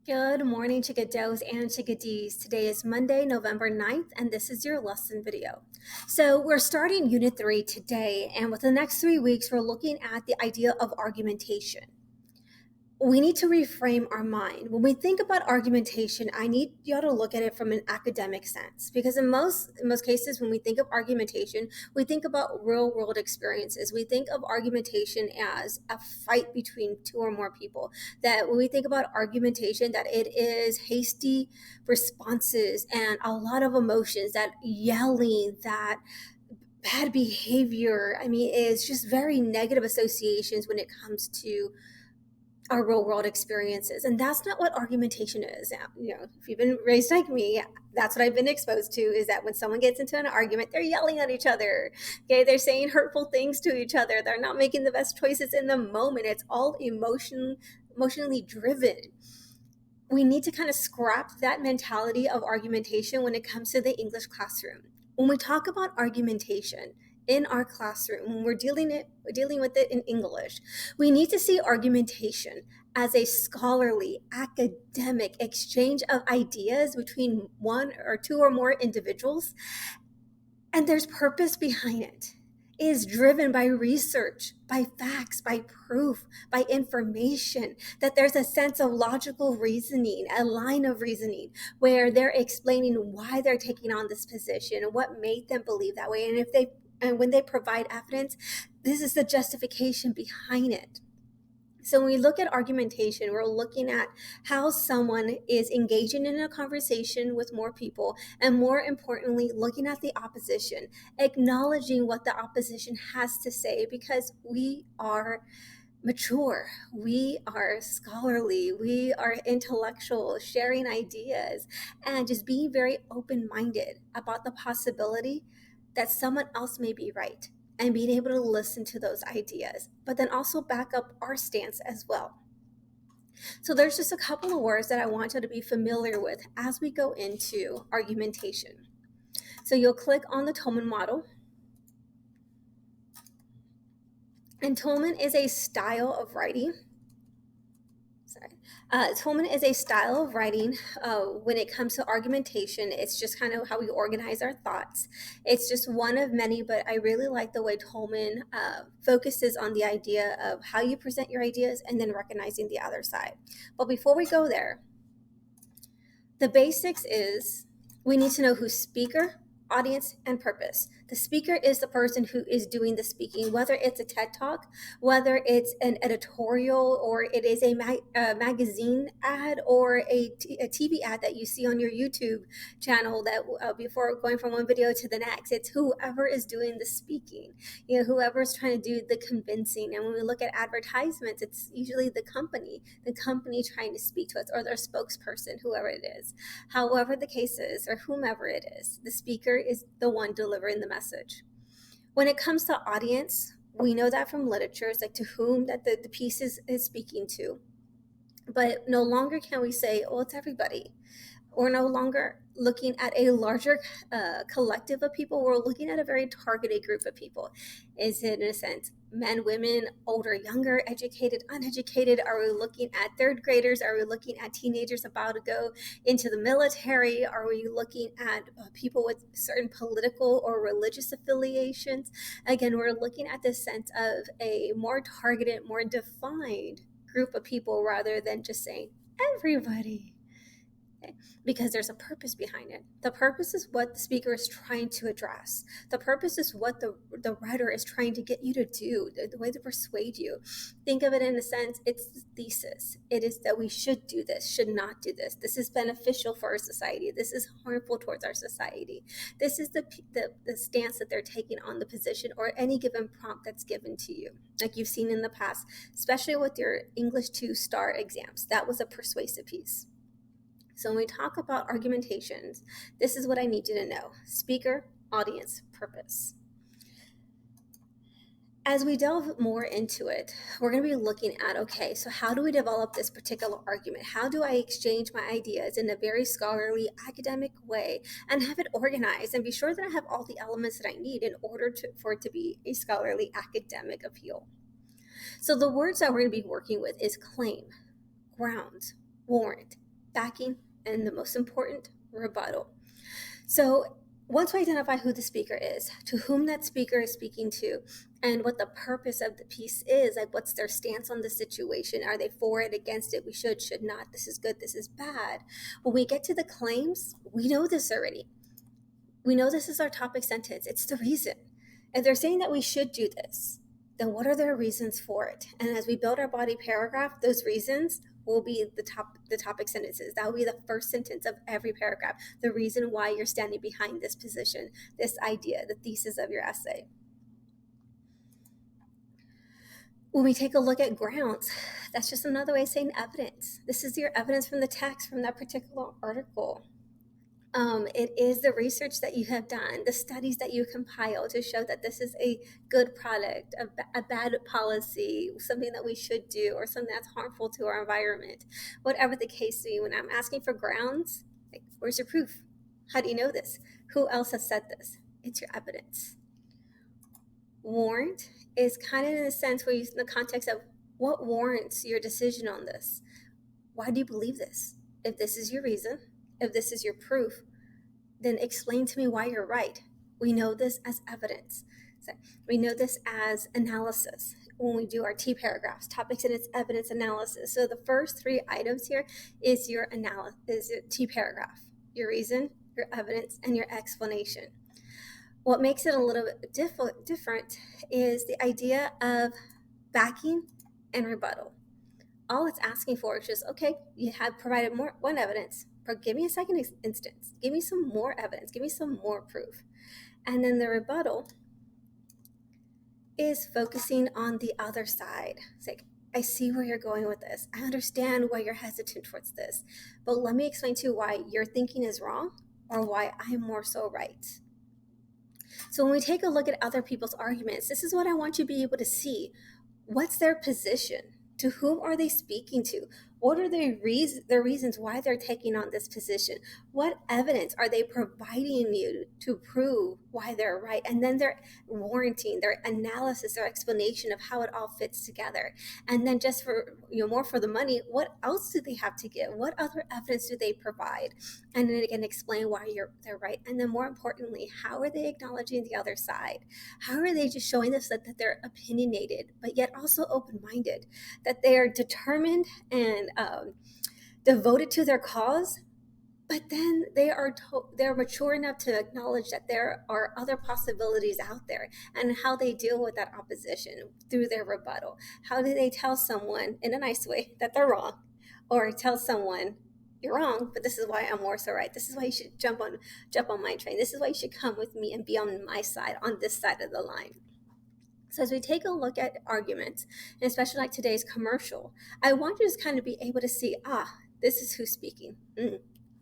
Good morning, Chickadoes and Chickadees. Today is Monday, November 9th, and this is your lesson video. So we're starting Unit 3 today, and with the next 3 weeks, we're looking at the idea of argumentation. We need to reframe our mind. When we think about argumentation, I need you to look at it from an academic sense, because in most cases, when we think of argumentation, we think about real world experiences. We think of argumentation as a fight between two or more people. That when we think about argumentation, that it is hasty responses and a lot of emotions, that yelling, that bad behavior. I mean, it's just very negative associations when it comes to our real world experiences. And that's not what argumentation is. If you've been raised like me, that's what I've been exposed to, is that when someone gets into an argument, they're yelling at each other. Okay, they're saying hurtful things to each other. They're not making the best choices in the moment. It's all emotionally driven. We need to kind of scrap that mentality of argumentation when it comes to the English classroom. When we talk about argumentation in our classroom, when we're dealing with it in English, we need to see argumentation as a scholarly, academic exchange of ideas between one or two or more individuals, and there's purpose behind it. It is driven by research, by facts, by proof, by information, that there's a sense of logical reasoning, a line of reasoning where they're explaining why they're taking on this position and what made them believe that way. And when they provide evidence, this is the justification behind it. So when we look at argumentation, we're looking at how someone is engaging in a conversation with more people, and more importantly, looking at the opposition, acknowledging what the opposition has to say, because we are mature, we are scholarly, we are intellectual, sharing ideas, and just being very open-minded about the possibility that someone else may be right, and being able to listen to those ideas, but then also back up our stance as well. So there's just a couple of words that I want you to be familiar with as we go into argumentation. So you'll click on the Tolman model. And Tolman is a style of writing. Tolman is a style of writing. When it comes to argumentation, it's just kind of how we organize our thoughts. It's just one of many, but I really like the way Tolman focuses on the idea of how you present your ideas and then recognizing the other side. But before we go there, the basics is we need to know who's speaker, audience, and purpose. The speaker is the person who is doing the speaking, whether it's a TED Talk, whether it's an editorial, or it is a magazine ad, or a TV ad that you see on your YouTube channel, that before going from one video to the next, it's whoever is doing the speaking, whoever's trying to do the convincing. And when we look at advertisements, it's usually the company trying to speak to us, or their spokesperson, whoever it is. However the case is, or whomever it is, the speaker is the one delivering the message. When it comes to audience, we know that from literature, it's like to whom that the piece is speaking to. But no longer can we say, oh, it's everybody. We're no longer looking at a larger collective of people. We're looking at a very targeted group of people. Is it, in a sense, men, women, older, younger, educated, uneducated? Are we looking at third graders? Are we looking at teenagers about to go into the military? Are we looking at people with certain political or religious affiliations? Again, we're looking at this sense of a more targeted, more defined group of people, rather than just saying everybody. Okay. Because there's a purpose behind it. The purpose is what the speaker is trying to address. The purpose is what the writer is trying to get you to do, the way to persuade you. Think of it in a sense, it's the thesis. It is that we should do this, should not do this. This is beneficial for our society. This is harmful towards our society. This is the stance that they're taking on the position, or any given prompt that's given to you. Like you've seen in the past, especially with your English 2-star exams, that was a persuasive piece. So when we talk about argumentations, this is what I need you to know: speaker, audience, purpose. As we delve more into it, we're going to be looking at, okay, so how do we develop this particular argument? How do I exchange my ideas in a very scholarly, academic way, and have it organized and be sure that I have all the elements that I need in order for it to be a scholarly, academic appeal? So the words that we're going to be working with is claim, grounds, warrant, backing, and the most important, rebuttal. So once we identify who the speaker is, to whom that speaker is speaking to, and what the purpose of the piece is, like what's their stance on the situation, are they for it, against it, we should not, this is good, this is bad. When we get to the claims, we know this already. We know this is our topic sentence. It's the reason. If they're saying that we should do this, then what are their reasons for it? And as we build our body paragraph, those reasons will be the topic sentences. That will be the first sentence of every paragraph. The reason why you're standing behind this position, this idea, the thesis of your essay. When we take a look at grounds, that's just another way of saying evidence. This is your evidence from the text from that particular article. It is the research that you have done, the studies that you compile to show that this is a good product, a bad policy, something that we should do, or something that's harmful to our environment. Whatever the case may be, when I'm asking for grounds, like, where's your proof? How do you know this? Who else has said this? It's your evidence. Warrant is kind of in a sense where you, in the context of what warrants your decision on this. Why do you believe this? If this is your reason, if this is your proof, then explain to me why you're right. We know this as evidence. So we know this as analysis when we do our T paragraphs, topics and its evidence analysis. So the first three items here is your analysis, is your T paragraph, your reason, your evidence, and your explanation. What makes it a little bit different is the idea of backing and rebuttal. All it's asking for is just, okay, you have provided one evidence, but give me a second instance. Give me some more evidence. Give me some more proof. And then the rebuttal is focusing on the other side. It's like, I see where you're going with this. I understand why you're hesitant towards this, but let me explain to you why your thinking is wrong or why I'm more so right. So when we take a look at other people's arguments, this is what I want you to be able to see. What's their position? To whom are they speaking to? What are their reasons why they're taking on this position? What evidence are they providing you to prove why they're right? And then their warranting, their analysis, their explanation of how it all fits together. And then just for, more for the money, what else do they have to give? What other evidence do they provide? And then again, explain why they're right. And then more importantly, how are they acknowledging the other side? How are they just showing us that they're opinionated, but yet also open-minded, that they are determined and devoted to their cause, but then they're mature enough to acknowledge that there are other possibilities out there, and how they deal with that opposition through their rebuttal. How do they tell someone in a nice way that they're wrong, or tell someone, you're wrong, but this is why I'm more so right. This is why you should jump on my train. This is why you should come with me and be on my side, on this side of the line. So as we take a look at arguments, and especially like today's commercial, I want you to just kind of be able to see, this is who's speaking.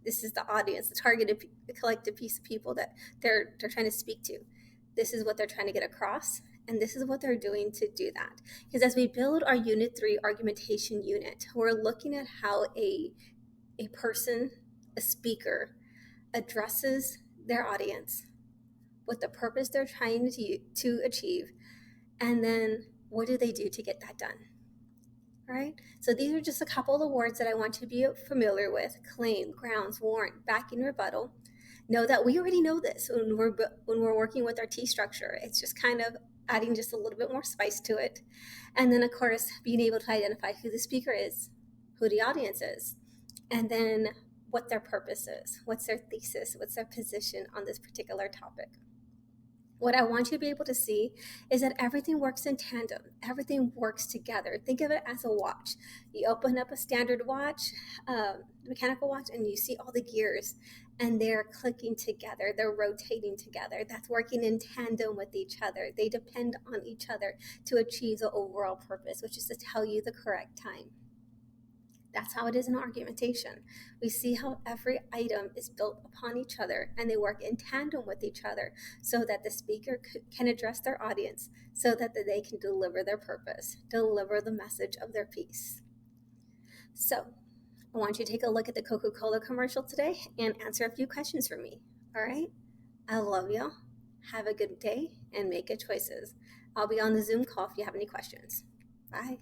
This is the audience, the targeted, the collective piece of people that they're trying to speak to. This is what they're trying to get across, and this is what they're doing to do that. Because as we build our Unit 3 argumentation unit, we're looking at how a person, a speaker, addresses their audience, what the purpose they're trying to achieve, and then what do they do to get that done? All right, so these are just a couple of the words that I want you to be familiar with: claim, grounds, warrant, backing, rebuttal. Know that we already know this when we're working with our T structure. It's just kind of adding just a little bit more spice to it. And then, of course, being able to identify who the speaker is, who the audience is, and then what their purpose is, what's their thesis, what's their position on this particular topic. What I want you to be able to see is that everything works in tandem. Everything works together. Think of it as a watch. You open up a standard watch, mechanical watch, and you see all the gears, and they're clicking together. They're rotating together. That's working in tandem with each other. They depend on each other to achieve the overall purpose, which is to tell you the correct time. That's how it is in argumentation. We see how every item is built upon each other, and they work in tandem with each other so that the speaker can address their audience, so that they can deliver their purpose, deliver the message of their piece. So I want you to take a look at the Coca-Cola commercial today and answer a few questions for me. All right? I love y'all. Have a good day and make good choices. I'll be on the Zoom call if you have any questions. Bye.